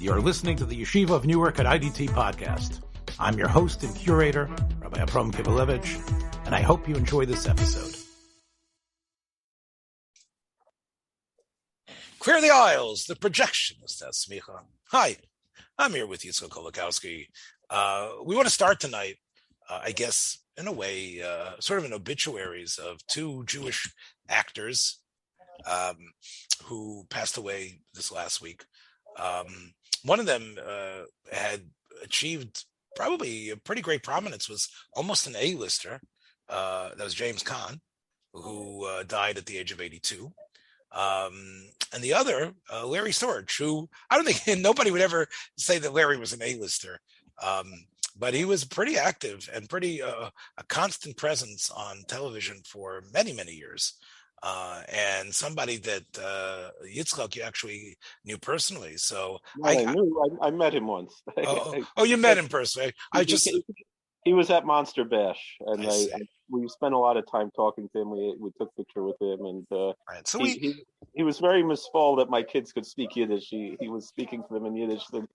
You're listening to the Yeshiva of Newark at IDT podcast. I'm your host and curator, Rabbi Avraham Kivlevitz, and I hope you enjoy this episode. Clear the aisles, the Projectionist Has Semicha. Hi, I'm here with Yitzchak Kolakowski. We want to start tonight, I guess, in a way, sort of an obituaries of two Jewish actors who passed away this last week. One of them had achieved probably a pretty great prominence, was almost an A-lister. That was James Caan, who died at the age of 82. And the other, Larry Storch, who I don't think nobody would ever say that Larry was an A-lister. But he was pretty active and pretty a constant presence on television for many, many years. And somebody that Yitzchak you actually knew personally. So I met him once. You met him personally. He was at Monster Bash, and we spent a lot of time talking to him. We took a picture with him, and right. So he was very misfall that my kids could speak Yiddish. He was speaking to them in Yiddish. Said,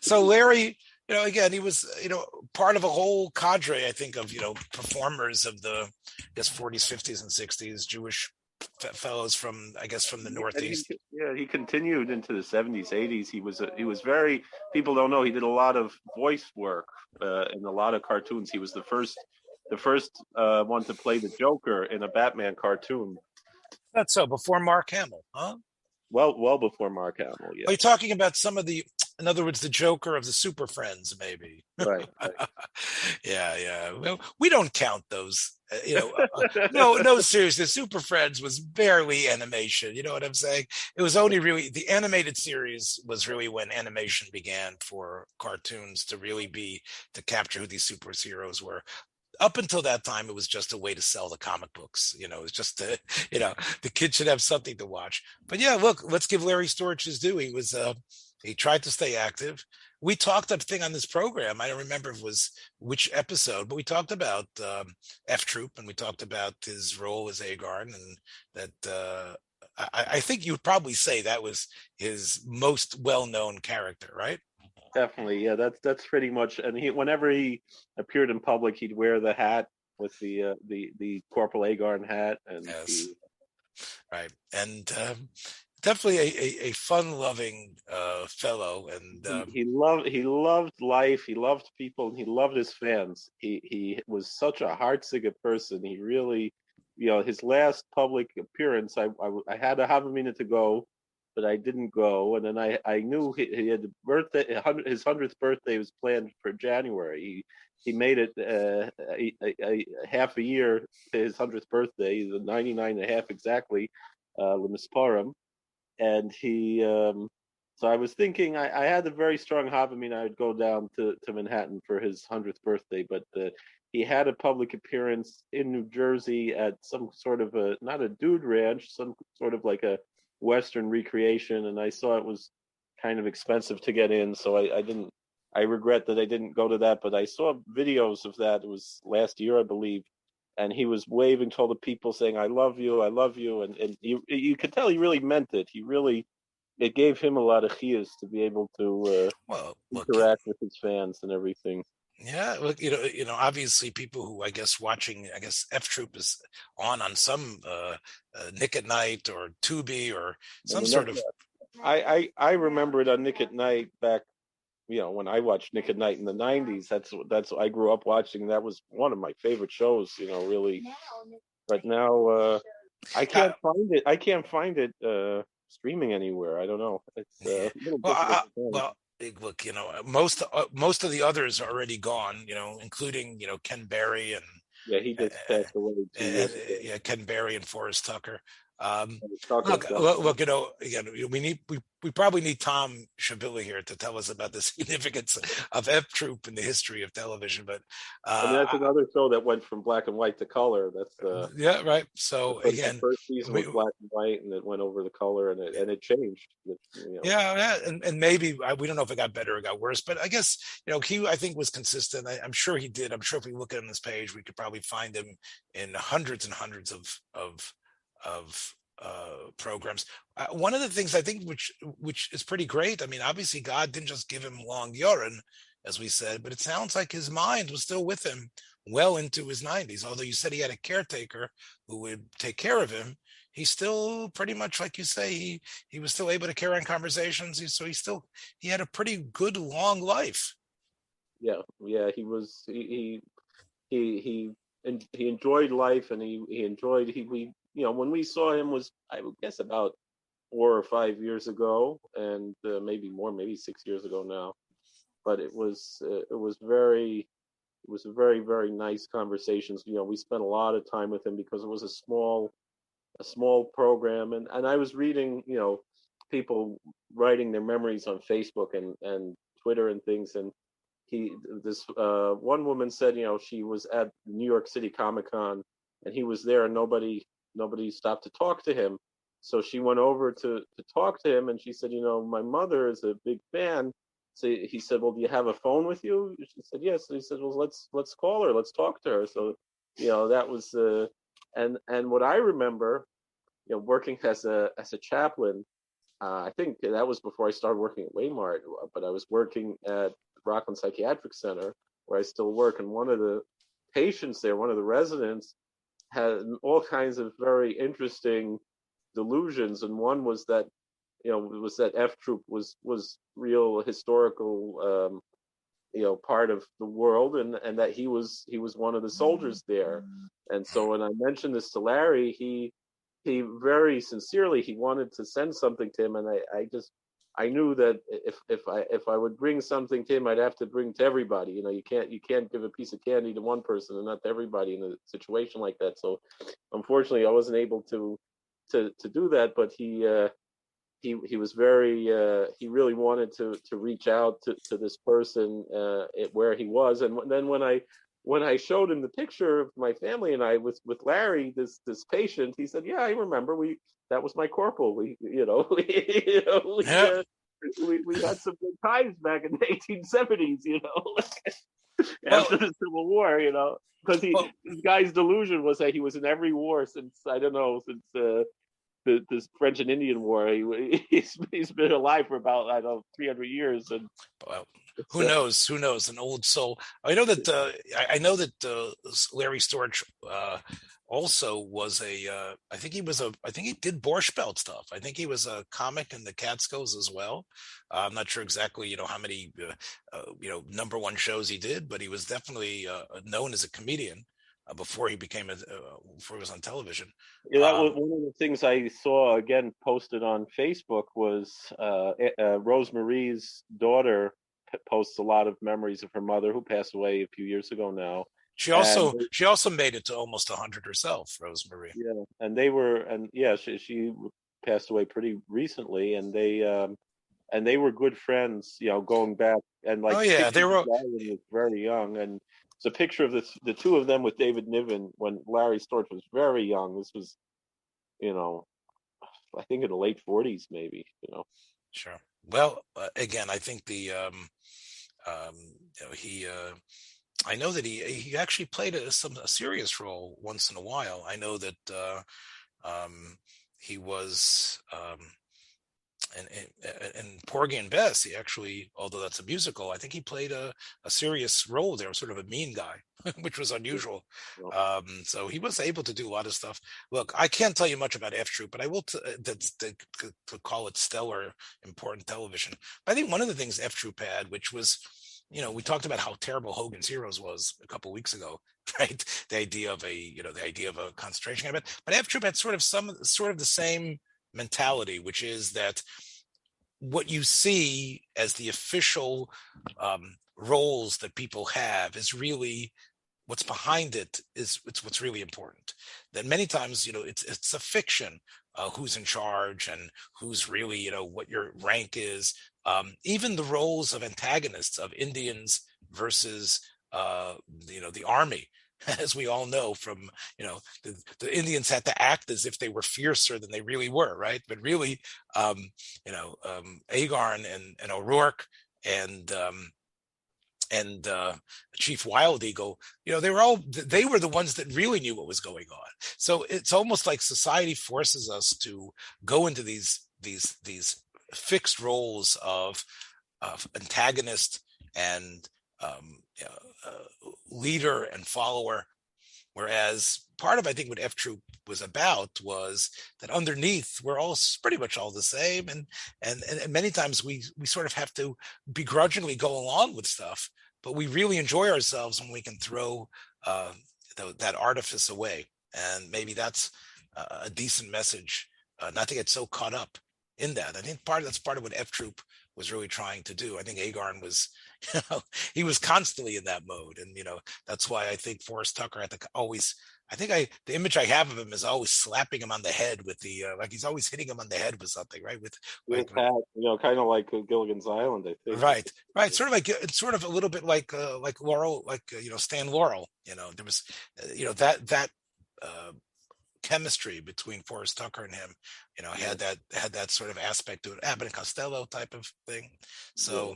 So Larry, again, he was, part of a whole cadre, I think, of, performers of the, 40s, 50s, and 60s, Jewish fellows from the Northeast. He continued into the 70s, 80s. He was very, people don't know, he did a lot of voice work in a lot of cartoons. He was the first one to play the Joker in a Batman cartoon. That's so, before Mark Hamill, huh? Well before Mark Hamill, yeah. Are you talking about some of the, in other words, the Joker of the Super Friends, maybe? Right. Yeah. Well, we don't count those. No, seriously. Super Friends was barely animation. You know what I'm saying? It was only really the animated series was really when animation began for cartoons to capture who these superheroes were. Up until that time, it was just a way to sell the comic books. It was just the kids should have something to watch. But yeah, look, let's give Larry Storch his due. He tried to stay active. We talked a thing on this program. I don't remember if it was which episode, but we talked about F Troop, and we talked about his role as Agarn, and that I think you would probably say that was his most well-known character, right? Definitely, yeah. That's pretty much. And whenever he appeared in public, he'd wear the hat with the Corporal Agarn hat, and yes, right, and definitely a fun-loving fellow. And he loved life. He loved people, and he loved his fans. He was such a heartsick person. He really, his last public appearance, I had to have a minute to go, but I didn't go. And then I knew he had his 100th birthday was planned for January. He made it a half a year to his 100th birthday, the 99 and a half exactly, Lemisparim. And so I was thinking I had a very strong Havamina. I would go down to Manhattan for his 100th birthday, but he had a public appearance in New Jersey at some sort of not a dude ranch, some sort of like a Western recreation, and I saw it was kind of expensive to get in, so I regret that I didn't go to that, but I saw videos of that. It was last year, I believe, and he was waving to all the people saying, I love you, and you could tell he really meant it. It gave him a lot of chiyas to be able to interact with his fans and everything. Yeah, look, obviously people who watching F Troop is on some Nick at Night or Tubi or some sort of. I remember it on Nick at Night back, when I watched Nick at Night in the 90s. That's I grew up watching. That was one of my favorite shows, really. But now I can't find it. I can't find it streaming anywhere. I don't know. It's a little difficult. Look, most of the others are already gone, including, Ken Berry and he just passed away. Ken Berry and Forrest Tucker. Look, again, we probably need Tom Shabilla here to tell us about the significance of F Troop in the history of television. But that's another show that went from black and white to color. That's right. So again, the first season was black and white, and it went over to color, and it changed. Yeah, and maybe we don't know if it got better or got worse, but I guess he I think was consistent. I'm sure he did. I'm sure if we look at him on this page, we could probably find him in hundreds and hundreds of programs. One of the things I think which is pretty great. I mean, obviously God didn't just give him long yorin, as we said, but it sounds like his mind was still with him well into his 90s. Although you said he had a caretaker who would take care of him, he still pretty much, like you say, he was still able to carry on conversations. So he had a pretty good long life. Yeah, he was he enjoyed life, and he enjoyed we when we saw him was, I would guess, about 4 or 5 years ago, and maybe more, maybe 6 years ago now. But it was very very nice conversations. We spent a lot of time with him because it was a small program, and I was reading people writing their memories on Facebook and Twitter and things, and this one woman said she was at New York City Comic-Con, and he was there, and nobody stopped to talk to him. So she went over to talk to him, and she said, my mother is a big fan. So he said, well, do you have a phone with you? She said, yes. So he said, well, let's call her, let's talk to her. So that was and what I remember, working as a chaplain. I think that was before I started working at Waymart, but I was working at Rockland Psychiatric Center, where I still work, and one of the patients there, one of the residents, had all kinds of very interesting delusions, and one was that F Troop was real historical part of the world, and that he was one of the soldiers there. And so when I mentioned this to Larry, he very sincerely, he wanted to send something to him, and I knew that if I would bring something to him, I'd have to bring to everybody. You can't give a piece of candy to one person and not to everybody in a situation like that. So unfortunately, I wasn't able to do that. But he was very he really wanted to reach out to this person where he was. And then when I showed him the picture of my family and I with Larry, this patient, he said, yeah, I remember, that was my corporal. We had some good times back in the 1870s, after the Civil War, because this guy's delusion was that he was in every war since the French and Indian War. He's been alive for about 300 years, and well, who knows? An old soul. I know that Larry Storch also was I think he did Borscht Belt stuff. I think he was a comic in the Catskills as well. I'm not sure exactly how many number one shows he did, but he was definitely known as a comedian before he was on television. Yeah, that was one of the things I saw again posted on Facebook was Rosemarie's daughter posts a lot of memories of her mother, who passed away a few years ago now. She also made it to almost 100 herself, Rosemarie. Yeah, she passed away pretty recently, and they were good friends, going back, and they were very young, and it's a picture of the two of them with David Niven when Larry Storch was very young. This was, I think in the late 40s, maybe. Sure. Well, again, I think I know that he actually played a serious role once in a while. I know that he was and Porgy and Bess, he actually, although that's a musical, I think he played a serious role there, sort of a mean guy, which was unusual. So he was able to do a lot of stuff. Look, I can't tell you much about F Troop, but I will to call it stellar, important television. But I think one of the things F Troop had, which was, we talked about how terrible Hogan's Heroes was a couple of weeks ago, right? The idea of a concentration camp, but F Troop had sort of the same mentality, which is that what you see as the official roles that people have is really what's behind it. It's what's really important. That many times, it's a fiction, who's in charge and who's really, what your rank is. Even the roles of antagonists, of Indians versus the army. As we all know from, the Indians had to act as if they were fiercer than they really were, right? But really, Agarn and O'Rourke and and Chief Wild Eagle, they were the ones that really knew what was going on. So it's almost like society forces us to go into these fixed roles of antagonist and leader and follower. Whereas part of, I think, what F Troop was about was that underneath we're all pretty much all the same, and many times we sort of have to begrudgingly go along with stuff, but we really enjoy ourselves when we can throw that artifice away, and maybe that's a decent message, not to get so caught up in that. I think that's part of what F Troop was really trying to do. I think Agarn was, he was constantly in that mode, and that's why I think Forrest Tucker had to always. The image I have of him is always slapping him on the head with the like he's always hitting him on the head with something, right? With hat, kind of like Gilligan's Island, I think. Right. Sort of like it's sort of a little bit like Laurel, Stan Laurel. There was that chemistry between Forrest Tucker and him, had that sort of aspect to it, Abbott and Costello type of thing. So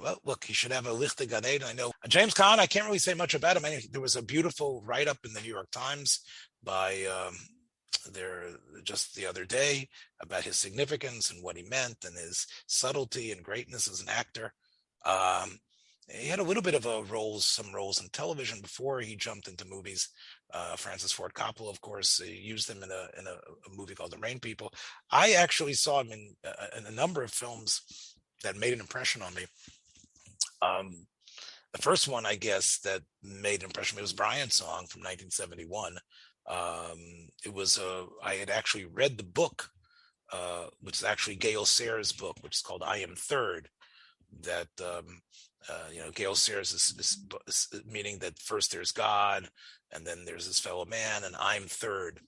well, look, he should have a Lichte Gan Eden. I know James Caan, I can't really say much about him. There was a beautiful write-up in the New York Times by there just the other day about his significance and what he meant and his subtlety and greatness as an actor. He had a little bit of some roles in television before he jumped into movies. Francis Ford Coppola, of course, used him in a movie called The Rain People. I actually saw him in a number of films that made an impression on me. The first one, I guess, that made an impression on me was Brian's Song from 1971. It was I had actually read the book, which is actually Gail Sayers' book, which is called I Am Third. That Gail Sayers is meaning that first there's God, and then there's his fellow man, and I'm third.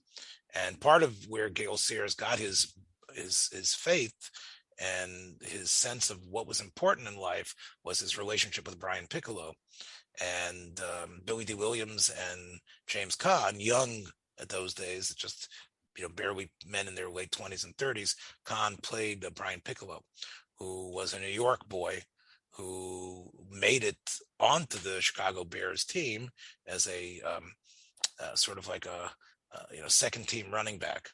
And part of where Gail Sayers got his faith and his sense of what was important in life was his relationship with Brian Piccolo. And Billy D. Williams and James Caan, young at those days, just barely men in their late 20s and 30s, Caan played Brian Piccolo, who was a New York boy who made it onto the Chicago Bears team as a sort of like a second team running back,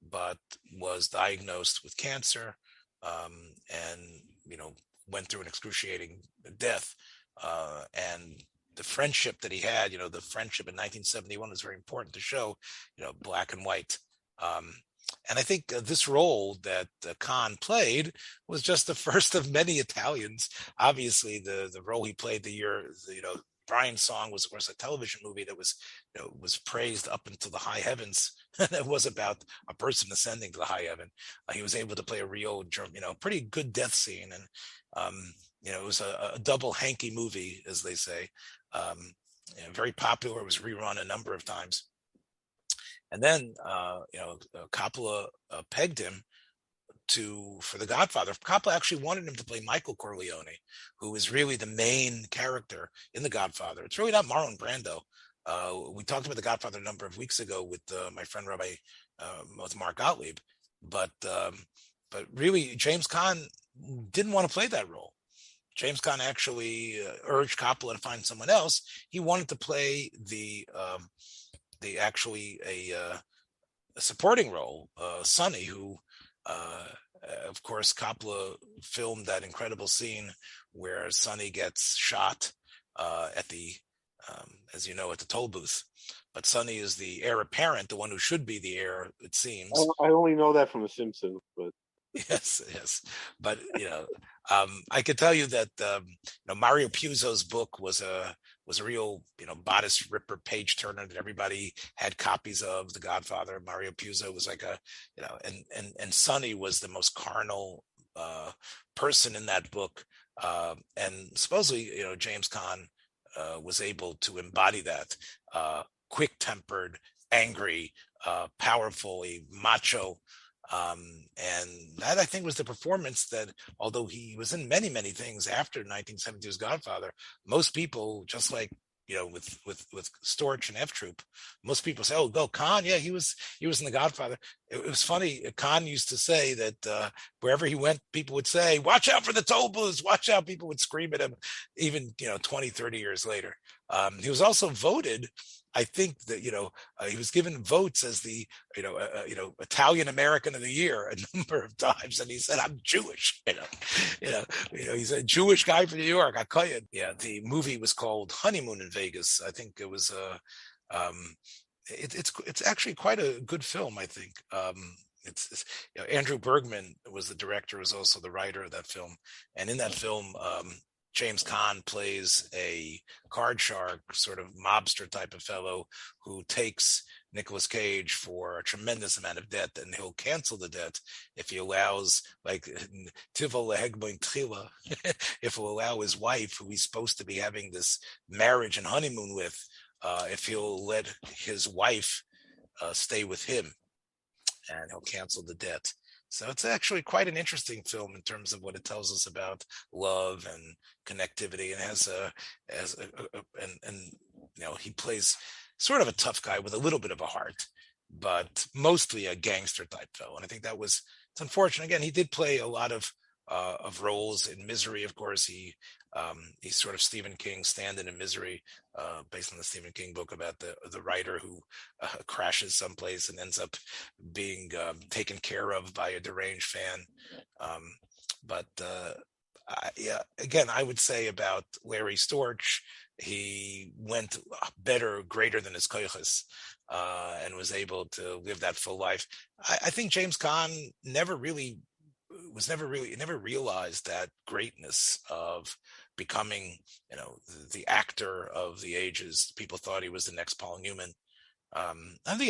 but was diagnosed with cancer and went through an excruciating death. And the friendship that he had, the friendship in 1971 was very important to show, black and white. And I think this role that Caan played was just the first of many Italians. Obviously, the role he played Brian's Song was, of course, a television movie that was, was praised up into the high heavens. It was about a person ascending to the high heaven. He was able to play a real, pretty good death scene. And, it was a double hanky movie, as they say. Very popular. It was rerun a number of times. And then, Coppola pegged him for The Godfather. Coppola actually wanted him to play Michael Corleone, who is really the main character in The Godfather. It's really not Marlon Brando. We talked about The Godfather a number of weeks ago with my friend Rabbi, with Mark Gottlieb, but really James Caan didn't want to play that role. James Caan actually urged Coppola to find someone else. He wanted to play a supporting role, Sonny, who, of course, Coppola filmed that incredible scene where Sonny gets shot at the, as you know, at the toll booth. But Sonny is the heir apparent, the one who should be the heir, it seems. I only know that from The Simpsons, but yes. But I could tell you that Mario Puzo's book was a real bodice ripper, page turner that everybody had copies of. The Godfather. Mario Puzo was like and Sonny was the most carnal person in that book, and supposedly James Caan was able to embody that, quick-tempered, angry, powerful, macho. And that, I think, was the performance that, although he was in many, many things after 1972's Godfather, most people, just like with Storch and F Troop. Most people say, "Oh, go Caan, yeah, he was in The Godfather." It was funny. Caan used to say that wherever he went, people would say, "Watch out for the toll booths! Watch out!" People would scream at him, even 20, 30 years later. He was also voted. I think that he was given votes as the Italian American of the Year a number of times, and he said, "I'm Jewish." He's a Jewish guy from New York. I call you. Yeah, the movie was called Honeymoon in Vegas. I think it was it's actually quite a good film. I think it's Andrew Bergman was the director, was also the writer of that film, and in that film. James Caan plays a card shark, sort of mobster type of fellow who takes Nicolas Cage for a tremendous amount of debt, and he'll cancel the debt if he allows, like, if he'll allow his wife, who he's supposed to be having this marriage and honeymoon with, if he'll let his wife stay with him, and he'll cancel the debt. So it's actually quite an interesting film in terms of what it tells us about love and connectivity, and he plays sort of a tough guy with a little bit of a heart, but mostly a gangster type fellow. And I think it's unfortunate. Again, he did play a lot of roles in Misery. Of course, he's sort of Stephen King's stand-in in Misery, based on the Stephen King book about the writer who crashes someplace and ends up being taken care of by a deranged fan. Again, I would say about Larry Storch, he went better, greater than his koiches, and was able to live that full life. I think James Caan never realized that greatness of becoming, the actor of the ages. People thought he was the next Paul Newman. I don't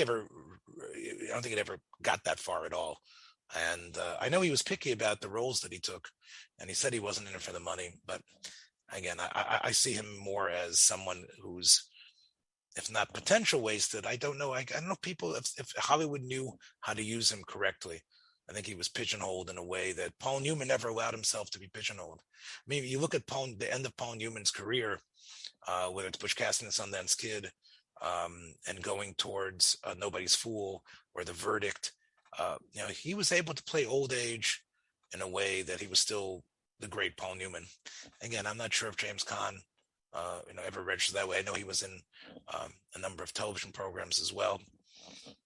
think it ever got that far at all. And I know he was picky about the roles that he took, and he said he wasn't in it for the money. But again, I see him more as someone who's, if not potential wasted, I don't know. I don't know people if Hollywood knew how to use him correctly. I think he was pigeonholed in a way that Paul Newman never allowed himself to be pigeonholed. I mean, you look at the end of Paul Newman's career, whether it's Butch Cassidy and the Sundance Kid, and going towards Nobody's Fool or The Verdict, he was able to play old age in a way that he was still the great Paul Newman. Again, I'm not sure if James Caan, ever registered that way. I know he was in a number of television programs as well.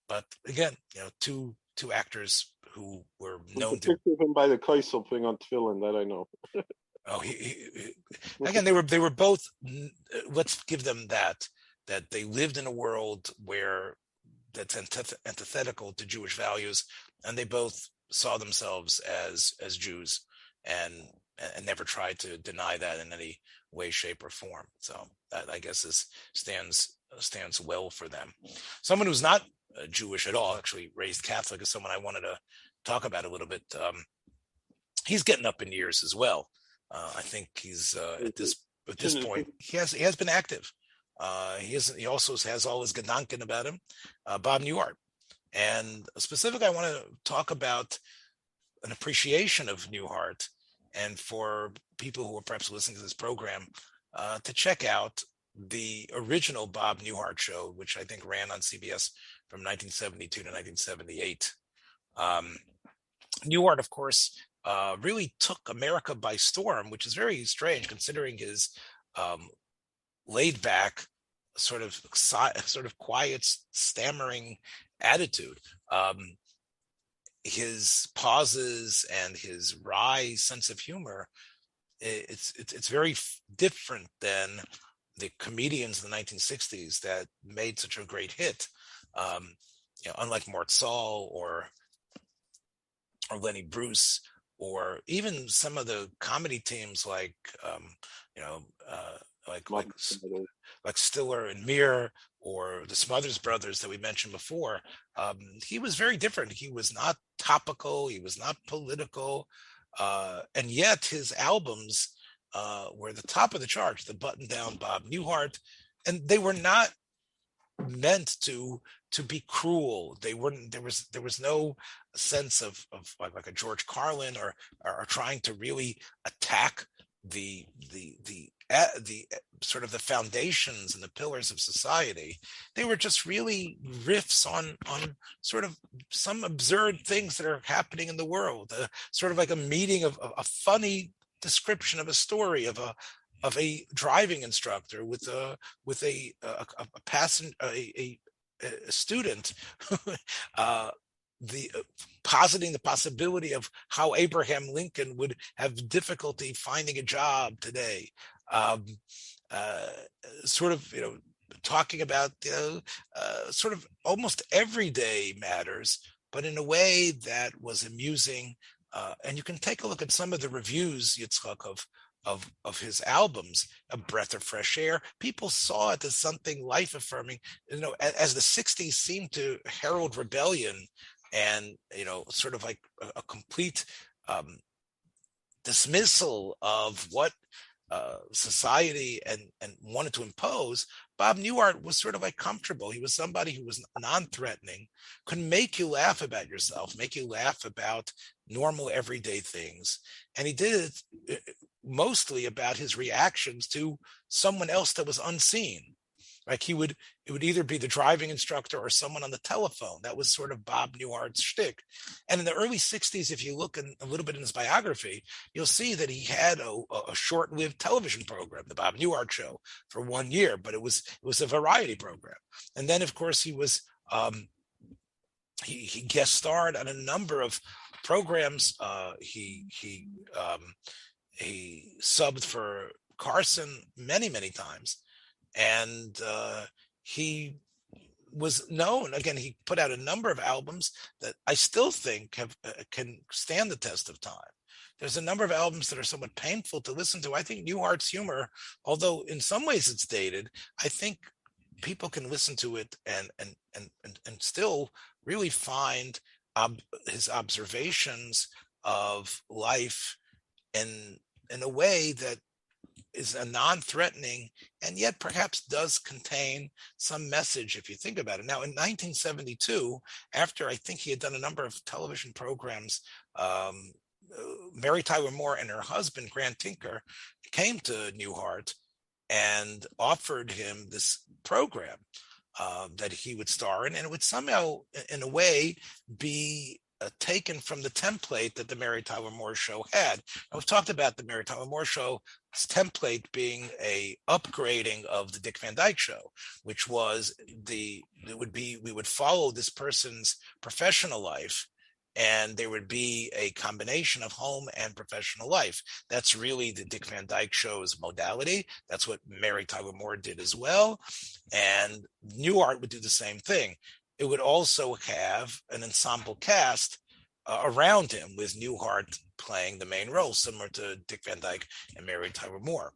But again, two actors who were known to him by the Kaisel thing on Tefillin, that I know. Oh, again, they were both. Let's give them that they lived in a world where that's antithetical to Jewish values, and they both saw themselves as Jews, and never tried to deny that in any way, shape, or form. So that, I guess, stands well for them. Someone who's not Jewish at all, actually raised Catholic, is someone I wanted to talk about a little bit. He's getting up in years as well. I think he's at this point he has been active. He also has all his Gedanken about him, Bob Newhart. And specifically, I want to talk about an appreciation of Newhart, and for people who are perhaps listening to this program, to check out the original Bob Newhart show, which I think ran on CBS from 1972 to 1978. Newhart, of course, really took America by storm, which is very strange considering his laid back, sort of quiet, stammering attitude. His pauses and his wry sense of humor, it's very different than the comedians in the 1960s that made such a great hit. Unlike Mort Saul or Lenny Bruce, or even some of the comedy teams like Stiller and Meir, or the Smothers Brothers that we mentioned before. He was very different. He was not topical. He was not political. And yet his albums were the top of the charts, the Button Down Bob Newhart, and they were not meant to be cruel. They weren't. There was no sense of like a George Carlin or trying to really attack the the sort of the foundations and the pillars of society. They were just really riffs on sort of some absurd things that are happening in the world, sort of like a meeting of a funny description of a story of a driving instructor with a passenger, a student, the positing the possibility of how Abraham Lincoln would have difficulty finding a job today. Sort of, talking about sort of almost everyday matters, but in a way that was amusing. And you can take a look at some of the reviews, Yitzchak, of his albums, A Breath of Fresh Air. People saw it as something life-affirming, as the 60s seemed to herald rebellion and, sort of like a complete dismissal of what society and wanted to impose. Bob Newhart was sort of like comfortable. He was somebody who was non-threatening, could make you laugh about yourself, make you laugh about normal everyday things. And he did it mostly about his reactions to someone else that was unseen. Like it would either be the driving instructor or someone on the telephone. That was sort of Bob Newhart's shtick. And in the early 60s, if you look a little bit in his biography, you'll see that he had a short-lived television program, the Bob Newhart Show, for 1 year, but it was a variety program. And then, of course, he was he guest starred on a number of programs. He subbed for Carson many, many times. And he was known, again, he put out a number of albums that I still think can stand the test of time. There's a number of albums that are somewhat painful to listen to. I think Newhart's humor, although in some ways it's dated, I think people can listen to it and still really find his observations of life in a way that is a non-threatening and yet perhaps does contain some message if you think about it. Now, in 1972, after I think he had done a number of television programs, Mary Tyler Moore and her husband, Grant Tinker, came to Newhart and offered him this program that he would star in, and it would somehow, in a way, be taken from the template that the Mary Tyler Moore Show had. Now, we've talked about the Mary Tyler Moore Show's template being a upgrading of the Dick Van Dyke Show, which was we would follow this person's professional life, and there would be a combination of home and professional life. That's really the Dick Van Dyke Show's modality. That's what Mary Tyler Moore did as well. And Newhart would do the same thing. It would also have an ensemble cast around him, with Newhart playing the main role, similar to Dick Van Dyke and Mary Tyler Moore.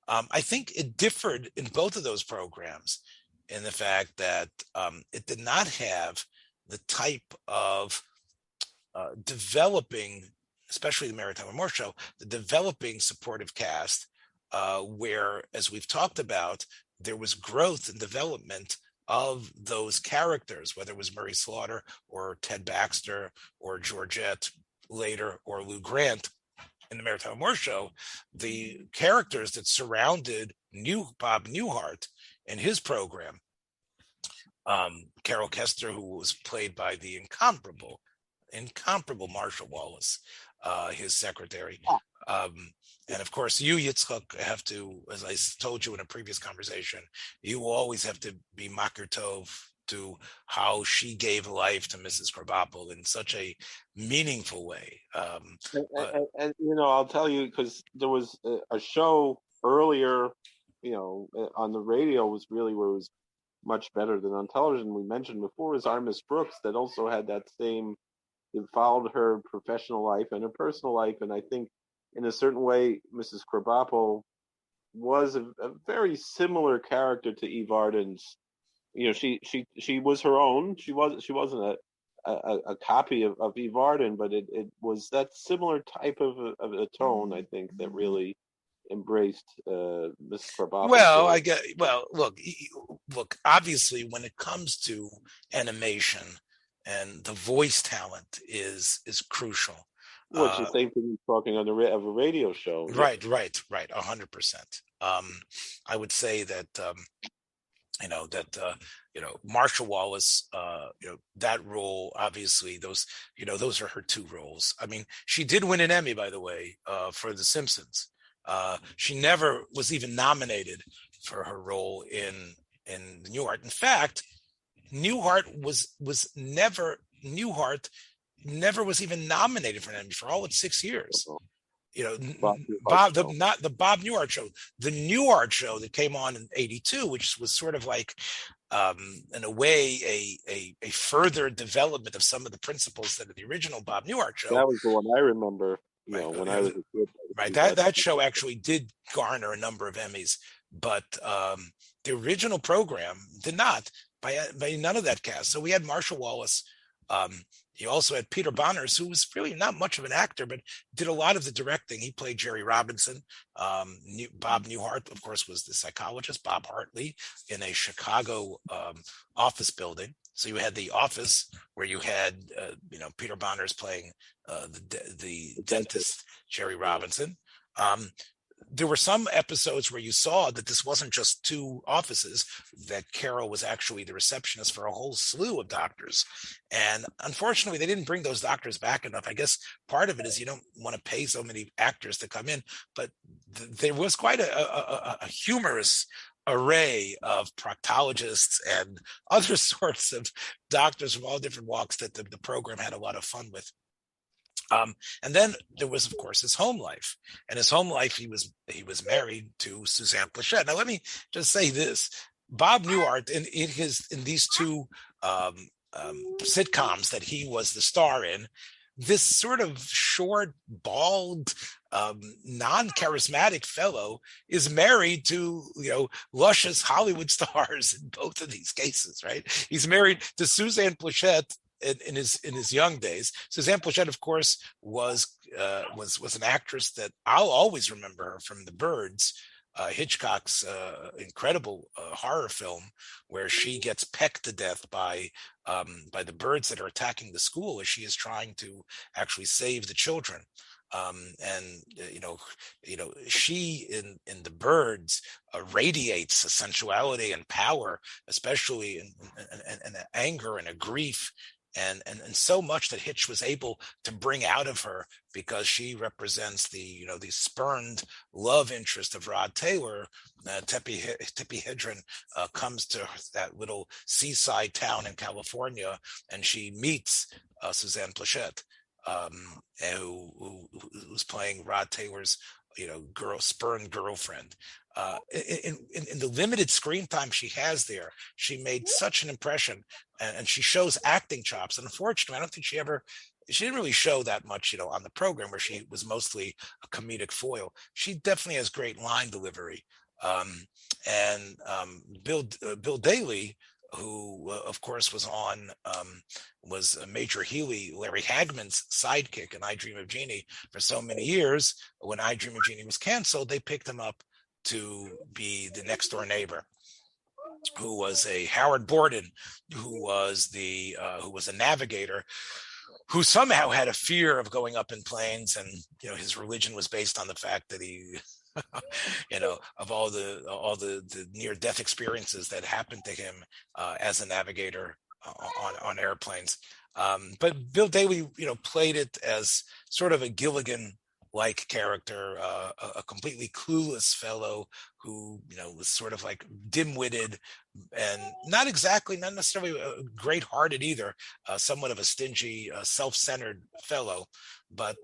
I think it differed in both of those programs in the fact that it did not have the type of developing, especially the Mary Tyler Moore Show, the developing supportive cast, where, as we've talked about, there was growth and development of those characters, whether it was Murray Slaughter or Ted Baxter or Georgette later or Lou Grant in the Mary Tyler Moore Show. The characters that surrounded Bob Newhart in his program, Carol Kester, who was played by the incomparable Marshall Wallace, his secretary. And of course, you, Yitzchak, have to, as I told you in a previous conversation, you will always have to be Makir Tov to how she gave life to Mrs. Krabappel in such a meaningful way. And I'll tell you, because there was a show earlier, on the radio was really where it was much better than on television. We mentioned before is Armis Brooks, that also had that same, it followed her professional life and her personal life. And I think in a certain way, Mrs. Krabappel was a very similar character to Eve Arden's. She was her own. She wasn't a copy of Eve Arden, but it was that similar type of a tone, I think, that really embraced Mrs. Krabappel. Well, look. Obviously, when it comes to animation, and the voice talent is crucial. Well, it's the same thing you're talking on of a radio show. Right, 100%. I would say that Marsha Wallace, that role, obviously, those are her two roles. I mean, she did win an Emmy, by the way, for The Simpsons. She never was even nominated for her role in Newhart. In fact, Newhart never was even nominated for an Emmy for all of 6 years. Bob Newhart show, the Newhart show that came on in '82, which was sort of like, in a way, a further development of some of the principles that the original Bob Newhart show. That was the one I remember. When I was a kid. Right. That show actually did garner a number of Emmys, but the original program did not, by none of that cast. So we had Marsha Wallace. You also had Peter Bonners, who was really not much of an actor, but did a lot of the directing. He played Jerry Robinson. Bob Newhart, of course, was the psychologist, Bob Hartley, in a Chicago office building. So you had the office where you had, Peter Bonners playing the dentist, Jerry Robinson. There were some episodes where you saw that this wasn't just two offices, that Carol was actually the receptionist for a whole slew of doctors. And unfortunately, they didn't bring those doctors back enough. I guess part of it is you don't want to pay so many actors to come in, but there was quite a humorous array of proctologists and other sorts of doctors from all different walks that the program had a lot of fun with. And then there was, of course, his home life. And his home life, he was married to Suzanne Pleshette. Now, let me just say this: Bob Newhart, in these two sitcoms that he was the star in, this sort of short, bald, non-charismatic fellow is married to, luscious Hollywood stars in both of these cases, right? He's married to Suzanne Pleshette in his young days. Suzanne Pleshette, of course, was an actress that I'll always remember her from The Birds, Hitchcock's incredible horror film, where she gets pecked to death by the birds that are attacking the school as she is trying to actually save the children. She in The Birds radiates a sensuality and power, especially in anger and a grief. And so much that Hitch was able to bring out of her, because she represents the spurned love interest of Rod Taylor. Tippi Hedren comes to that little seaside town in California, and she meets Suzanne Pleshette, who's playing Rod Taylor's spurned girlfriend. In the limited screen time she has there, she made such an impression, and she shows acting chops. And unfortunately, I don't think she didn't really show that much, on the program, where she was mostly a comedic foil. She definitely has great line delivery. Bill Daly, who of course was Major Healy, Larry Hagman's sidekick in I Dream of Jeannie for so many years. When I Dream of Jeannie was canceled, they picked him up to be the next door neighbor, who was a Howard Borden, who was a navigator, who somehow had a fear of going up in planes, and his religion was based on the fact that he of all the near-death experiences that happened to him as a navigator on airplanes. But Bill Daly, played it as sort of a Gilligan-like character, a completely clueless fellow who, was sort of like dim-witted and not necessarily great-hearted either, somewhat of a stingy, self-centered fellow. But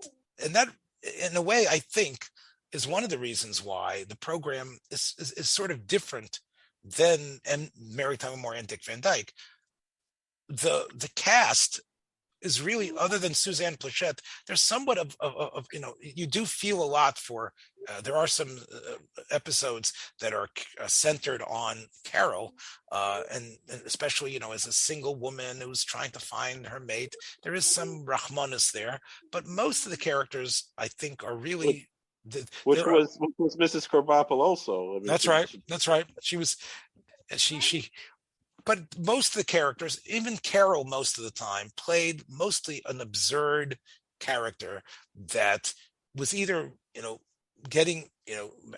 in a way, I think, is one of the reasons why the program is sort of different than Mary Tyler Moore and Dick Van Dyke. The cast is really, other than Suzanne Pleshette, there's somewhat of you do feel a lot for. There are some episodes that are centered on Carol, and especially as a single woman who's trying to find her mate. There is some Rahmanis there, but most of the characters, I think, are really. Which was Mrs. Krabappel also. I mean, that's right. She was. But most of the characters, even Carol, most of the time, played mostly an absurd character that was either, getting,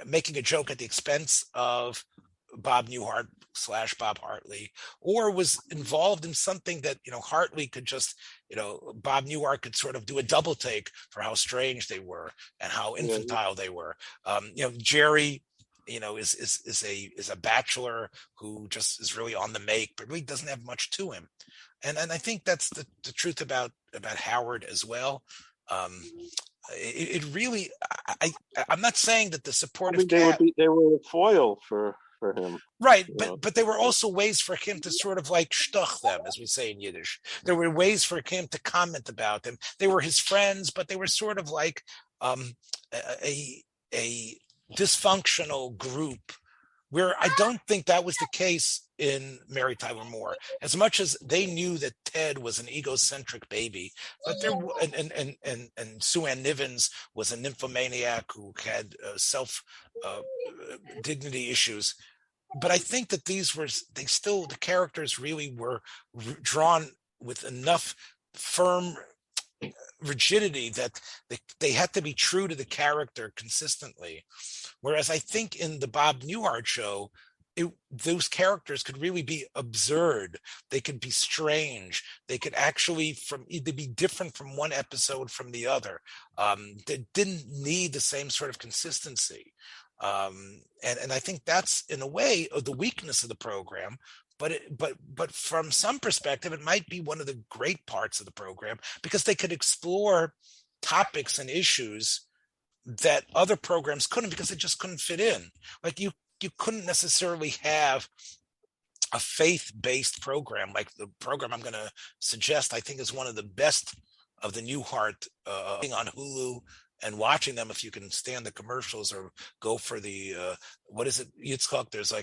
making a joke at the expense of Bob Newhart / Bob Hartley, or was involved in something that, Hartley could just, Bob Newhart could sort of do a double take for how strange they were and how infantile they were. Jerry, is a bachelor who just is really on the make, but really doesn't have much to him. And I think that's the truth about Howard as well. It really, I'm not saying that the supportive they were a foil for him, right? But there were also ways for him to sort of like shtuch them, as we say in Yiddish. There were ways for him to comment about them. They were his friends, but they were sort of like a dysfunctional group, where I don't think that was the case in Mary Tyler Moore. As much as they knew that Ted was an egocentric baby, but there and Sue Ann Nivens was a nymphomaniac who had self dignity issues. But I think that the characters really were drawn with enough firm rigidity that they had to be true to the character consistently. Whereas I think in the Bob Newhart show, those characters could really be absurd. They could be strange. They could actually either be different from one episode from the other. They didn't need the same sort of consistency. And I think that's, in a way, the weakness of the program. But from some perspective, it might be one of the great parts of the program, because they could explore topics and issues that other programs couldn't, because they just couldn't fit in. Like you couldn't necessarily have a faith-based program like the program I'm going to suggest. I think is one of the best of the Newhart on Hulu. And watching them, if you can stand the commercials or go for the what is it, Yitzchak? There's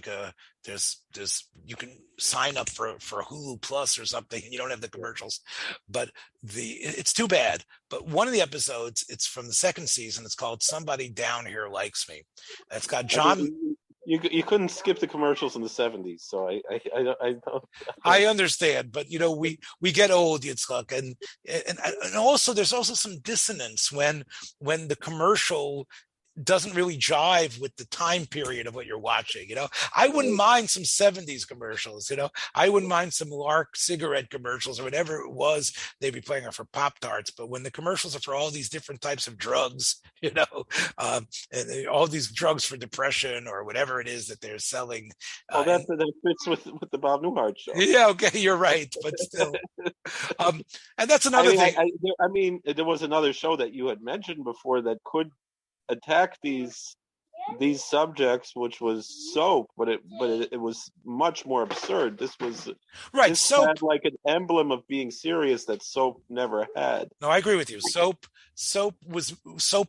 you can sign up for Hulu Plus or something, and you don't have the commercials. But it's too bad. But one of the episodes, it's from the second season. It's called "Somebody Down Here Likes Me." It's got John. You couldn't skip the commercials in the 70s, so I understand, but we get old, Yitzchak, and also there's also some dissonance when the commercial doesn't really jive with the time period of what you're watching. I wouldn't mind some 70s commercials. I wouldn't mind some Lark cigarette commercials or whatever it was they'd be playing for Pop-Tarts. But when the commercials are for all these different types of drugs, and all these drugs for depression or whatever it is that they're selling. That fits with the Bob Newhart show. Yeah, okay, you're right, but still. And that's another thing. There was another show that you had mentioned before that could attack these subjects, which was Soap, but it was much more absurd. This Soap had like an emblem of being serious that Soap never had. No, I agree with you. Soap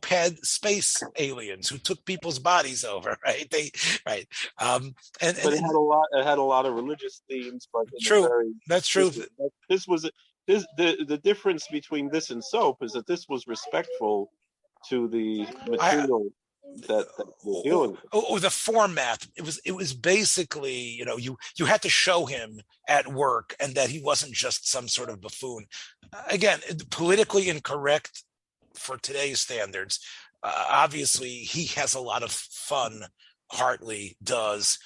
had space aliens who took people's bodies over, right? But it had a lot of religious themes, but true. That's true. The difference between this and Soap is that this was respectful to the material that we're dealing with. The format. It was basically, you had to show him at work and that he wasn't just some sort of buffoon. Again, politically incorrect for today's standards. Obviously, he has a lot of fun. Hartley does.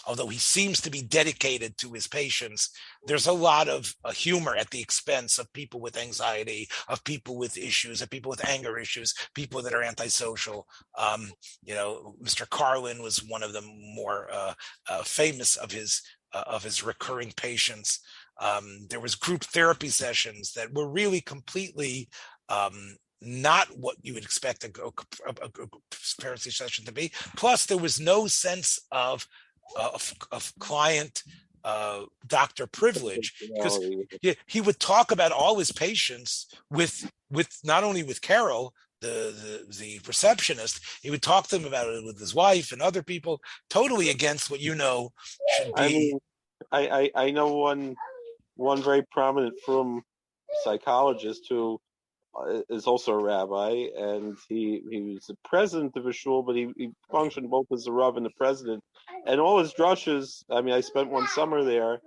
Although he seems to be dedicated to his patients, there's a lot of humor at the expense of people with anxiety, of people with issues, of people with anger issues, people that are antisocial. Mr. Carlin was one of the more famous of his recurring patients. There was group therapy sessions that were really completely not what you would expect a therapy session to be. Plus, there was no sense of client doctor privilege, because he would talk about all his patients with not only with Carol, the receptionist. He would talk to them about it with his wife and other people, totally against what should be. I know one very prominent frum psychologist who is also a rabbi, and he was the president of a shul, but he functioned both as the rav and the president. And all his drushes, I spent one summer there,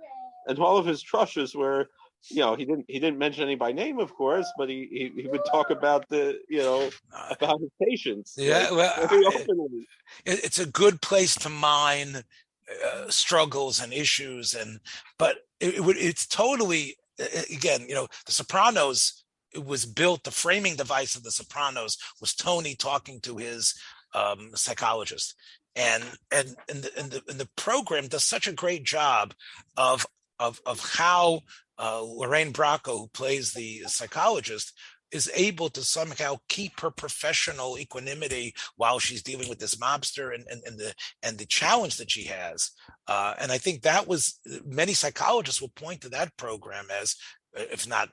and all of his drushes were he didn't mention any by name, of course, but he would talk about about his patients. Yeah, well, very openly. It's a good place to mine struggles and issues, but it's totally, again, The Sopranos. It was built. The framing device of The Sopranos was Tony talking to his psychologist, and the program does such a great job of how Lorraine Bracco, who plays the psychologist, is able to somehow keep her professional equanimity while she's dealing with this mobster and the challenge that she has. And I think that was, many psychologists will point to that program as, if not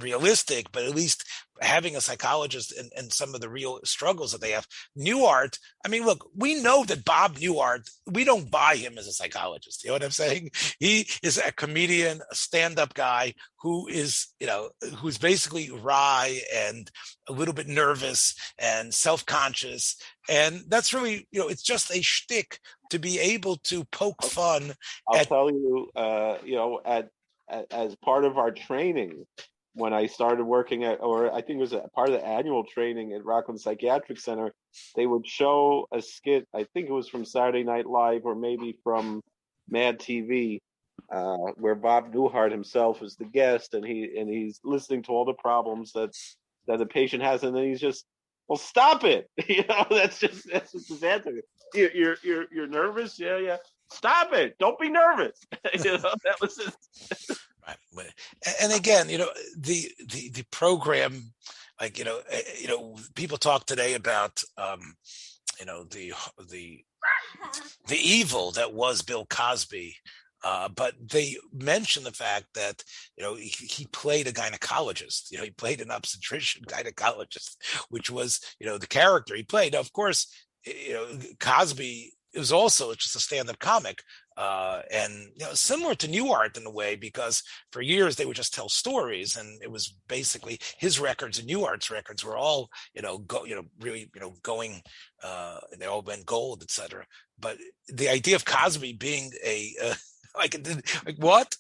realistic, but at least having a psychologist and some of the real struggles that they have. Newhart, I mean, look, we know that Bob Newhart, we don't buy him as a psychologist. You know what I'm saying? He is a comedian, a stand-up guy who is, who's basically wry and a little bit nervous and self-conscious. And that's really, it's just a shtick to be able to poke fun. I'll tell you, as part of our training, when I started working or I think it was a part of the annual training at Rockland Psychiatric Center, they would show a skit. I think it was from Saturday Night Live or maybe from Mad TV, where Bob Newhart himself is the guest, and he's listening to all the problems that the patient has, and then he's just, well, stop it. That's his answer. You're nervous? Yeah. Stop it. Don't be nervous. That was it. Right. And again, the program, people talk today about, the evil that was Bill Cosby, but they mention the fact that, he played a gynecologist, he played an obstetrician gynecologist, which was, the character he played. Now, of course, Cosby, it was also just a stand-up comic, and similar to Newhart in a way, because for years they would just tell stories, and it was basically his records and Newhart's records were all really going, they all went gold, etc. But the idea of Cosby being like what?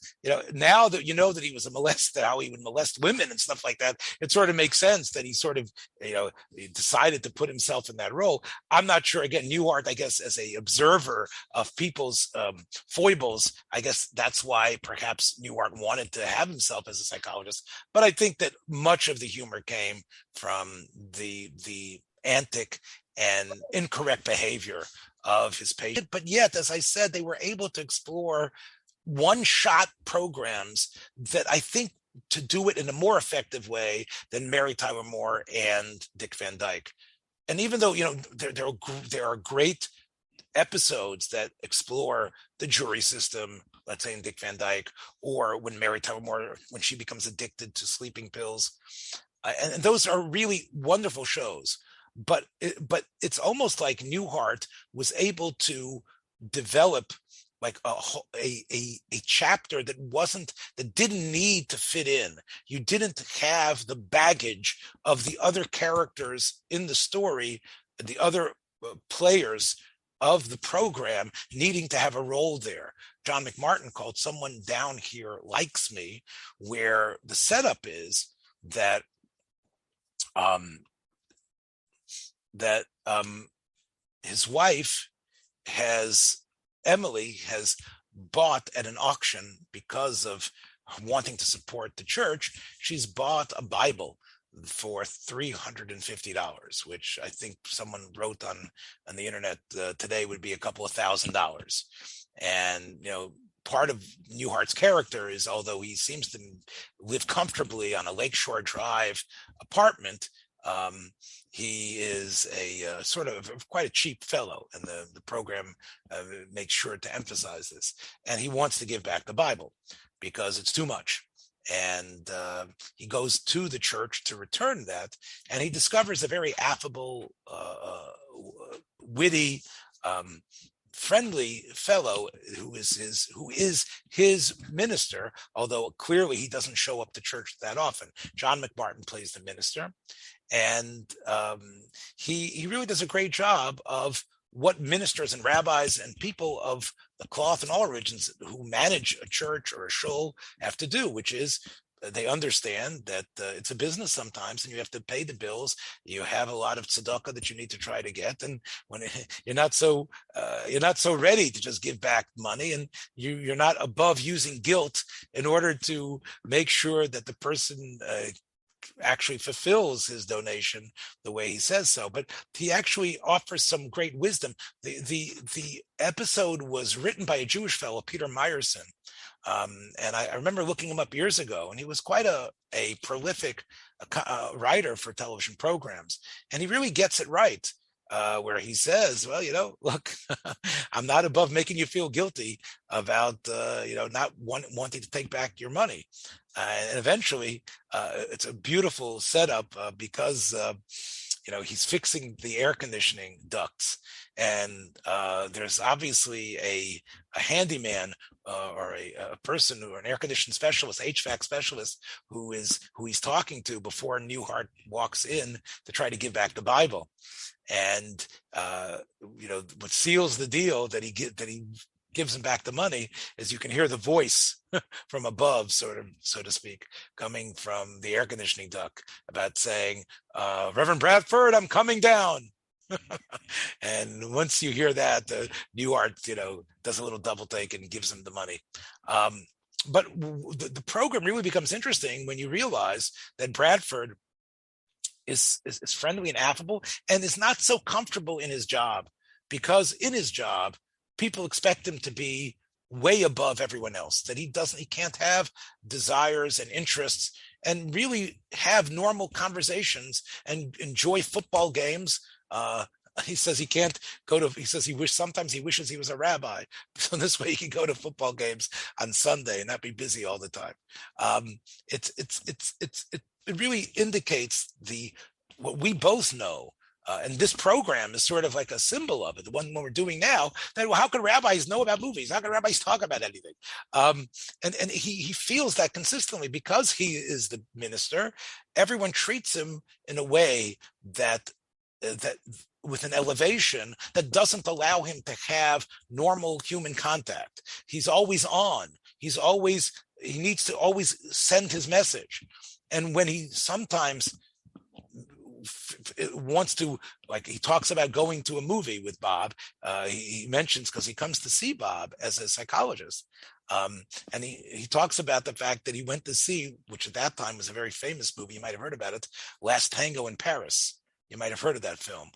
Now that that he was a molester, how he would molest women and stuff like that, it sort of makes sense that he sort of, he decided to put himself in that role. I'm not sure. Again, Newhart, I guess, as a observer of people's foibles, I guess that's why perhaps Newhart wanted to have himself as a psychologist. But I think that much of the humor came from the antic and incorrect behavior of his patient. But yet, as I said, they were able to explore one-shot programs that I think to do it in a more effective way than Mary Tyler Moore and Dick Van Dyke. And even though, there are great episodes that explore the jury system, let's say in Dick Van Dyke, or when Mary Tyler Moore, when she becomes addicted to sleeping pills. And those are really wonderful shows. But it's almost like Newhart was able to develop like a chapter that didn't need to fit in. You didn't have the baggage of the other characters in the story, the other players of the program needing to have a role there. John McMartin called Someone Down Here Likes Me, where the setup is that his wife Emily has bought at an auction, because of wanting to support the church, she's bought a Bible for $350, which I think someone wrote on the internet today would be a couple of $1,000. And, part of Newhart's character is, although he seems to live comfortably on a Lakeshore Drive apartment, he is a sort of quite a cheap fellow, and the program makes sure to emphasize this. And he wants to give back the Bible because it's too much. And he goes to the church to return that, and he discovers a very affable, witty, friendly fellow who is his minister, although clearly he doesn't show up to church that often. John McMartin plays the minister, and he really does a great job of what ministers and rabbis and people of the cloth and all religions who manage a church or a shul have to do, which is they understand that it's a business sometimes, and you have to pay the bills. You have a lot of tzedakah that you need to try to get, and when you're not so ready to just give back money, and you're not above using guilt in order to make sure that the person actually fulfills his donation the way he says so. But he actually offers some great wisdom. The episode was written by a Jewish fellow, Peter Meyerson. And I remember looking him up years ago, and he was quite a prolific writer for television programs. And he really gets it right, where he says, well, look, I'm not above making you feel guilty about, not wanting to take back your money. And eventually, it's a beautiful setup because, he's fixing the air conditioning ducts. And there's obviously a handyman or a person or an air conditioning specialist, HVAC specialist, who he's talking to before Newhart walks in to try to give back the Bible. And what seals the deal that he gives him back the money is you can hear the voice from above, sort of, so to speak, coming from the air conditioning duct about saying, Reverend Bradford, I'm coming down. And once you hear that, Newhart, does a little double take and gives him the money. But the program really becomes interesting when you realize that Bradford is friendly and affable and is not so comfortable in his job, because in his job, people expect him to be way above everyone else, that he can't have desires and interests and really have normal conversations and enjoy football games. He says he can't go to, he says sometimes he wishes he was a rabbi. So this way he can go to football games on Sunday and not be busy all the time. It really indicates what we both know. And this program is sort of like a symbol of it. The one we're doing now, that, well, how can rabbis know about movies? How can rabbis talk about anything? And he feels that consistently because he is the minister. Everyone treats him in a way that with an elevation that doesn't allow him to have normal human contact. He's always on. He needs to always send his message. And when he sometimes wants to, like, he talks about going to a movie with Bob, he mentions, because he comes to see Bob as a psychologist, and he talks about the fact that he went to see, which at that time was a very famous movie, you might have heard about it, Last Tango in Paris. You might have heard of that film,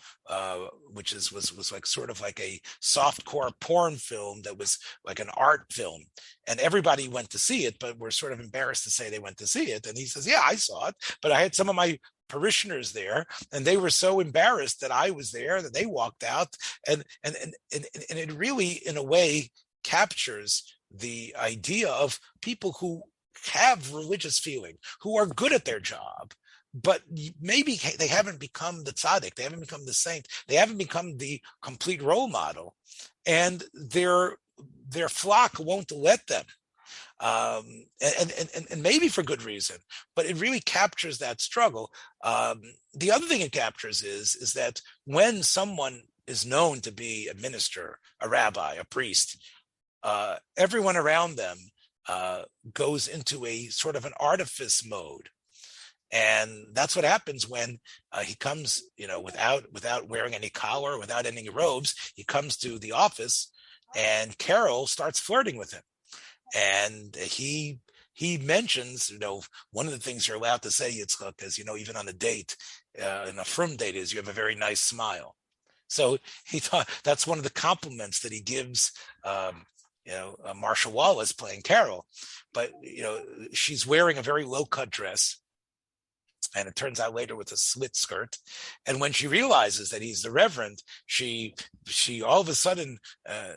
which was like sort of like a softcore porn film that was like an art film, and everybody went to see it, but were sort of embarrassed to say they went to see it. And he says, "Yeah, I saw it, but I had some of my parishioners there, and they were so embarrassed that I was there that they walked out." And it really, in a way, captures the idea of people who have religious feeling, who are good at their job, but maybe they haven't become the tzaddik, they haven't become the saint, they haven't become the complete role model, and their flock won't let them, and maybe for good reason, but it really captures that struggle. The other thing it captures is that when someone is known to be a minister, a rabbi, a priest, everyone around them goes into a sort of an artifice mode. And that's what happens when he comes, without wearing any collar, without any robes. He comes to the office, and Carol starts flirting with him. And he mentions, one of the things you're allowed to say, Yitzchak, is, even on a date, in a frum date, is you have a very nice smile. So he thought that's one of the compliments that he gives, Marsha Wallace playing Carol. But, she's wearing a very low-cut dress. And it turns out later with a slit skirt. And when she realizes that he's the Reverend, she all of a sudden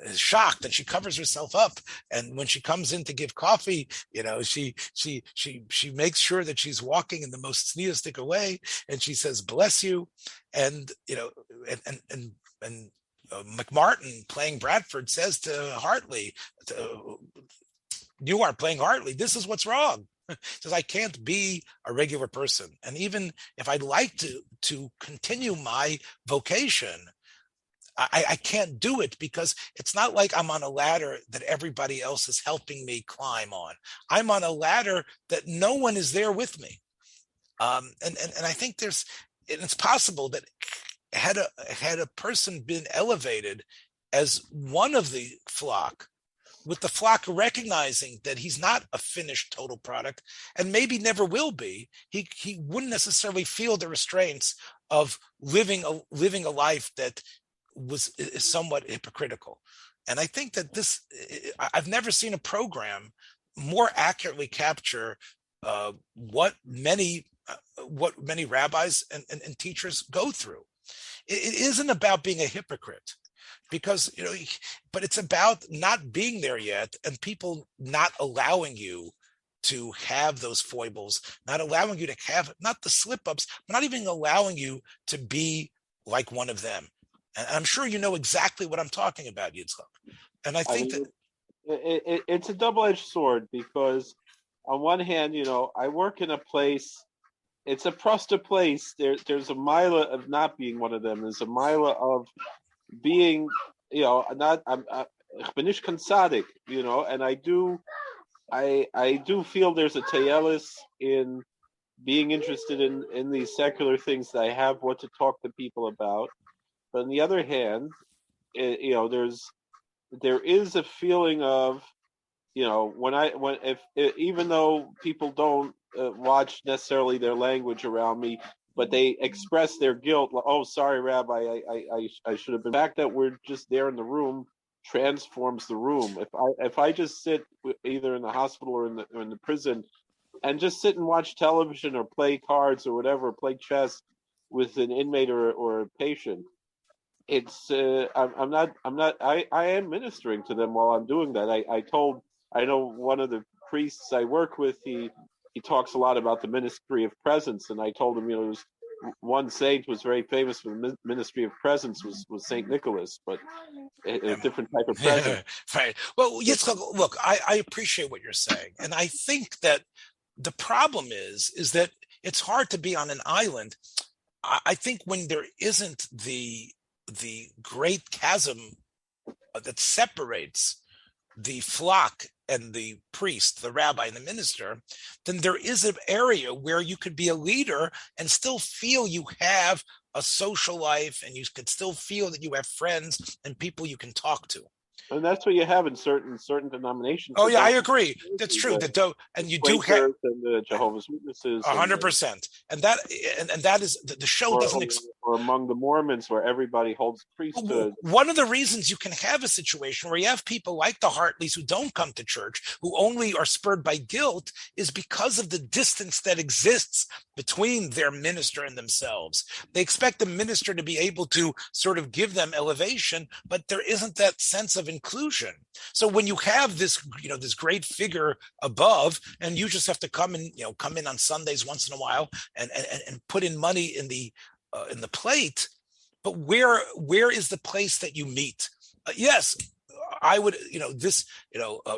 is shocked, and she covers herself up. And when she comes in to give coffee, she makes sure that she's walking in the most sneeristic way, and she says, "Bless you." And and McMartin playing Bradford says to Hartley, Newhart playing Hartley, "This is what's wrong." Says, "I can't be a regular person. And even if I'd like to continue my vocation, I can't do it because it's not like I'm on a ladder that everybody else is helping me climb on. I'm on a ladder that no one is there with me. And I think it's possible that had a person been elevated as one of the flock, with the flock recognizing that he's not a finished total product and maybe never will be, he wouldn't necessarily feel the restraints of living a life that is somewhat hypocritical. And I think that I've never seen a program more accurately capture what many rabbis and teachers go through. It isn't about being a hypocrite, because but it's about not being there yet, and people not allowing you to have those foibles, not allowing you to have not the slip-ups, but not even allowing you to be like one of them. And I'm sure you know exactly what I'm talking about, Yitzchak. And I think it's a double-edged sword, because on one hand, I work in a place. It's a prosta place. There's a mile of not being one of them. There's a mile of being, not. I'm nicht kansadik, and I do feel there's a teyelis in being interested in these secular things that I have what to talk to people about. But on the other hand, there is a feeling of, even though people don't watch necessarily their language around me, but they express their guilt. Oh, sorry, Rabbi, I should have been. The fact that we're just there in the room transforms the room. If I just sit either in the hospital or in the prison and just sit and watch television or play cards or whatever, play chess with an inmate or a patient, it's I am ministering to them while I'm doing that. I know one of the priests I work with, he talks a lot about the ministry of presence, and I told him, there was one saint was very famous for the ministry of presence was Saint Nicholas, but a different type of presence. Right. Well, Yitzchak, look, I appreciate what you're saying, and I think that the problem is that it's hard to be on an island. I think when there isn't the great chasm that separates the flock and the priest, the rabbi and the minister, then there is an area where you could be a leader and still feel you have a social life, and you could still feel that you have friends and people you can talk to. And that's what you have in certain denominations. Oh yeah, I agree. That's true. And you do have the Jehovah's Witnesses. 100%. And that is the show doesn't. Or among the Mormons, where everybody holds priesthood. One of the reasons you can have a situation where you have people like the Hartleys who don't come to church, who only are spurred by guilt, is because of the distance that exists between their minister and themselves. They expect the minister to be able to sort of give them elevation, but there isn't that sense of inclusion. So when you have this, this great figure above, and you just have to come in on Sundays once in a while and put in money in the plate, but where is the place that you meet? Yes, I would,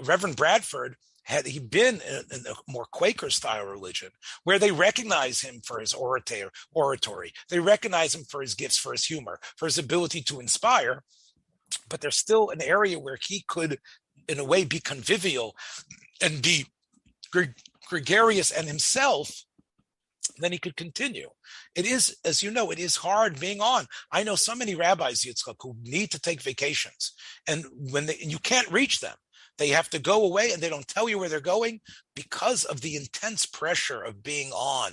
Reverend Bradford, had he been in a more Quaker style religion, where they recognize him for his oratory, they recognize him for his gifts, for his humor, for his ability to inspire, but there's still an area where he could, in a way, be convivial and be gregarious and himself, then he could continue. It is, as you know, it is hard being on. I know so many rabbis, Yitzchak, who need to take vacations, and you can't reach them. They have to go away, and they don't tell you where they're going because of the intense pressure of being on.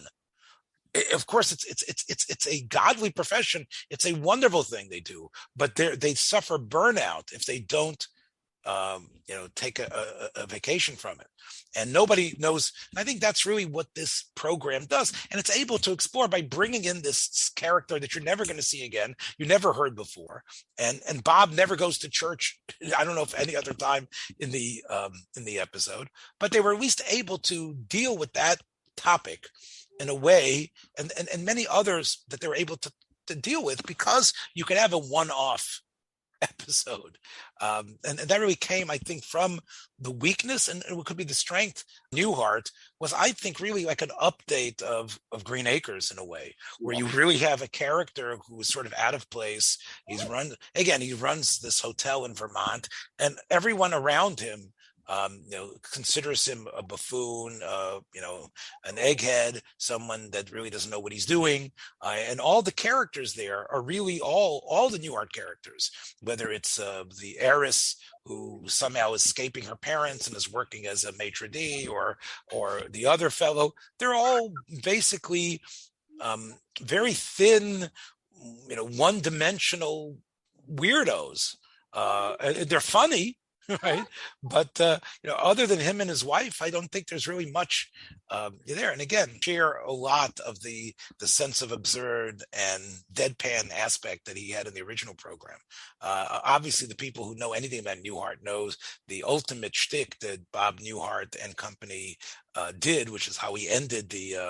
Of course, it's a godly profession. It's a wonderful thing they do, but they suffer burnout if they don't take a vacation from it. And nobody knows. And I think that's really what this program does. And it's able to explore by bringing in this character that you're never going to see again, you never heard before. And Bob never goes to church. I don't know if any other time in the episode, but they were at least able to deal with that topic in a way, and many others that they were able to deal with, because you could have a one-off episode. And that really came, I think, from the weakness and what could be the strength. Newhart was, I think, really like an update of Green Acres in a way, where you really have a character who is sort of out of place. He runs this hotel in Vermont, and everyone around him considers him a buffoon, an egghead, someone that really doesn't know what he's doing. And all the characters there are really all the Newhart characters, whether it's the heiress who somehow is escaping her parents and is working as a maitre d', or the other fellow. They're all basically very thin, one-dimensional weirdos. They're funny, right? But other than him and his wife, I don't think there's really much there. And again, share a lot of the sense of absurd and deadpan aspect that he had in the original program. Obviously, the people who know anything about Newhart knows the ultimate shtick that Bob Newhart and company did, which is how he ended the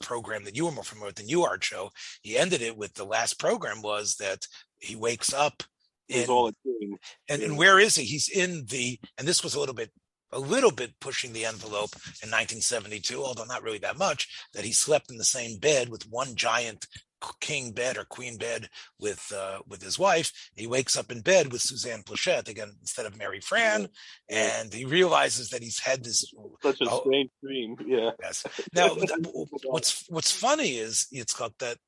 program that you were more familiar with, the Newhart show. He ended it with, the last program was that he wakes up and where is he? He's in and this was a little bit pushing the envelope in 1972, although not really that much, that he slept in the same bed with one giant king bed or queen bed with his wife. He wakes up in bed with Suzanne Plachette again instead of Mary Fran, and he realizes that he's had this such a strange dream. Yeah. Yes. Now, what's funny is it's got that.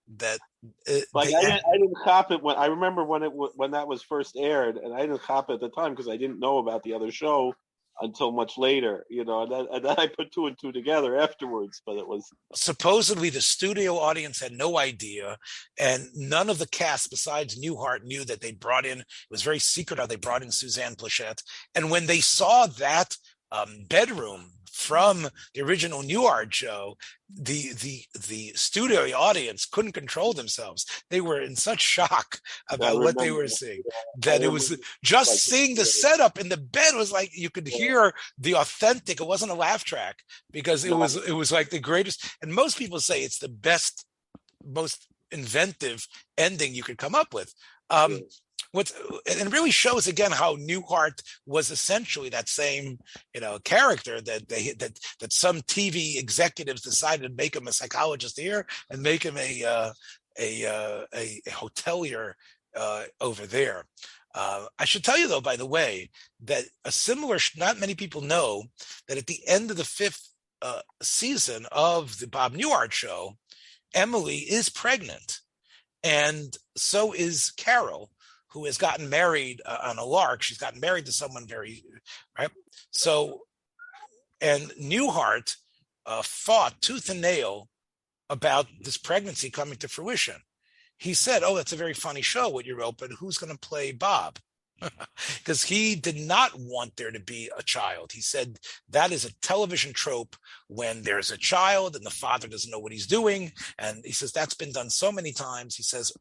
I didn't cop it when I remember when that was first aired, and I didn't cop it at the time because I didn't know about the other show until much later, and then I put two and two together afterwards. But it was supposedly the studio audience had no idea, and none of the cast besides Newhart knew that they brought in. It was very secret how they brought in Suzanne Plachette, and when they saw that bedroom from the original Newhart show, the studio audience couldn't control themselves. They were in such shock about what they were seeing that it was just seeing the setup in the bed was like you could hear the authentic. It wasn't a laugh track because it was like the greatest. And most people say it's the best, most inventive ending you could come up with. And really shows again how Newhart was essentially that same character that some TV executives decided to make him a psychologist here and make him a hotelier over there. I should tell you though, by the way, that not many people know that at the end of the 5th season of the Bob Newhart show, Emily is pregnant, and so is Carol, who has gotten married on a lark. She's gotten married to someone right? So, and Newhart fought tooth and nail about this pregnancy coming to fruition. He said, "Oh, that's a very funny show what you wrote, but who's going to play Bob?" Because he did not want there to be a child. He said that is a television trope when there's a child and the father doesn't know what he's doing. And he says that's been done so many times. He says,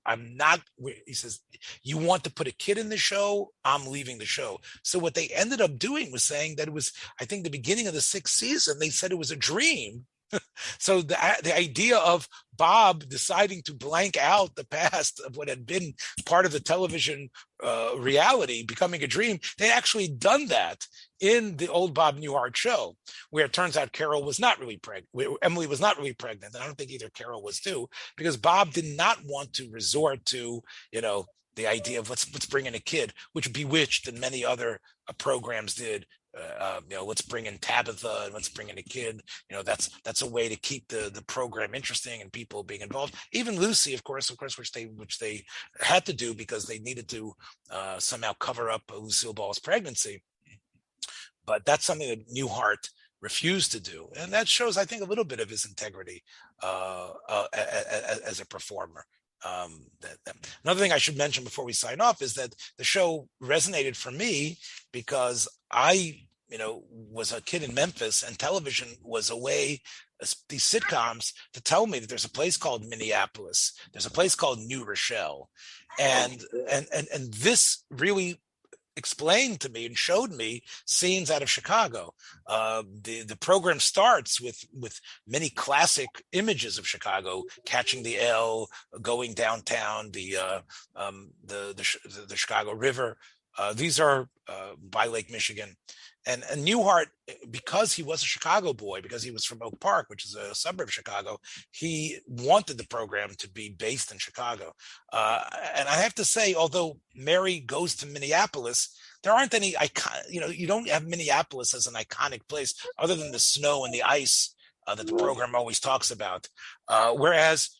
you want to put a kid in the show, I'm leaving the show. So what they ended up doing was saying that it was, I think the beginning of the 6th season, they said it was a dream. So the idea of Bob deciding to blank out the past of what had been part of the television reality becoming a dream, they actually done that in the old Bob Newhart show, where it turns out Carol was not really pregnant. Emily was not really pregnant, and I don't think either Carol was too, because Bob did not want to resort to the idea of let's bring in a kid, which Bewitched and many other programs did. Let's bring in Tabitha and let's bring in a kid. That's a way to keep the program interesting and people being involved. Even Lucy, of course, which they had to do because they needed to somehow cover up Lucille Ball's pregnancy. But that's something that Newhart refused to do, and that shows, I think, a little bit of his integrity as a performer. Another thing I should mention before we sign off is that the show resonated for me because I, was a kid in Memphis, and television was a way, these sitcoms, to tell me that there's a place called Minneapolis, there's a place called New Rochelle, and this really explained to me and showed me scenes out of Chicago. The program starts with many classic images of Chicago: catching the L, going downtown, the Chicago River. These are by Lake Michigan. And Newhart, because he was a Chicago boy, because he was from Oak Park, which is a suburb of Chicago, he wanted the program to be based in Chicago. And I have to say, although Mary goes to Minneapolis, there aren't any you don't have Minneapolis as an iconic place other than the snow and the ice that the program always talks about. Whereas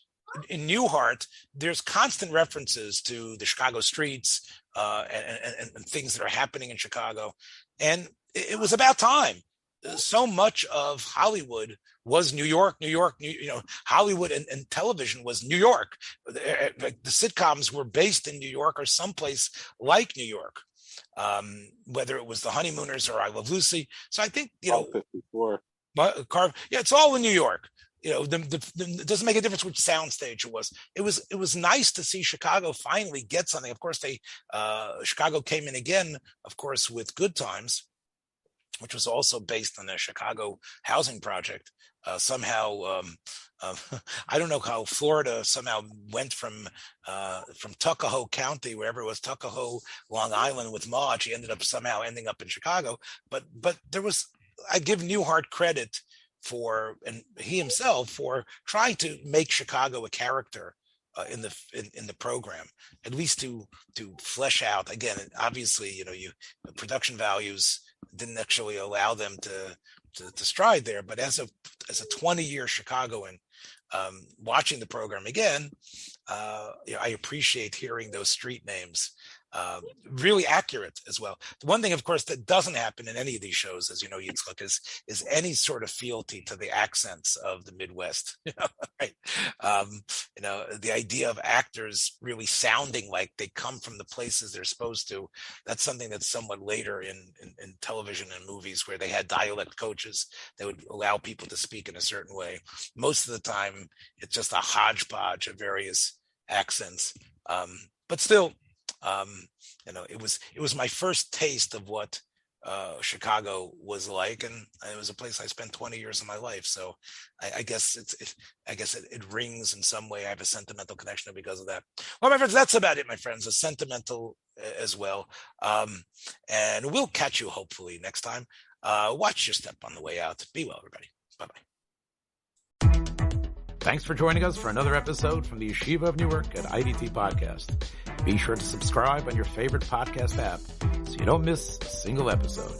in Newhart, there's constant references to the Chicago streets and things that are happening in Chicago. And it was about time. So much of Hollywood was New York. Hollywood and television was New York. The sitcoms were based in New York or someplace like New York, whether it was The Honeymooners or I Love Lucy. So I think, 54. It's all in New York. It doesn't make a difference which soundstage it was. It was nice to see Chicago finally get something. Of course, Chicago came in again, of course, with Good Times, which was also based on a Chicago housing project. Somehow, I don't know how Florida somehow went from Tuckahoe County, wherever it was, Tuckahoe, Long Island, with Maude. She ended up somehow ending up in Chicago. But I give Newhart credit and he himself for trying to make Chicago a character in the program, at least to flesh out. Again, obviously, the production values didn't actually allow them to stride there. But as a 20-year Chicagoan, watching the program again, I appreciate hearing those street names. Really accurate as well. The one thing, of course, that doesn't happen in any of these shows, as you know, Yitzchak, is any sort of fealty to the accents of the Midwest. Right? The idea of actors really sounding like they come from the places they're supposed to. That's something that's somewhat later in television and movies, where they had dialect coaches that would allow people to speak in a certain way. Most of the time, it's just a hodgepodge of various accents, but still. It was my first taste of what Chicago was like, and it was a place I spent 20 years of my life. So I guess it rings in some way. I have a sentimental connection because of that. Well, my friends, that's about it, my friends. A sentimental as well. And we'll catch you hopefully next time. Watch your step on the way out. Be well, everybody. Bye-bye. Thanks for joining us for another episode from the Yeshiva of Newark at IDT Podcast. Be sure to subscribe on your favorite podcast app so you don't miss a single episode.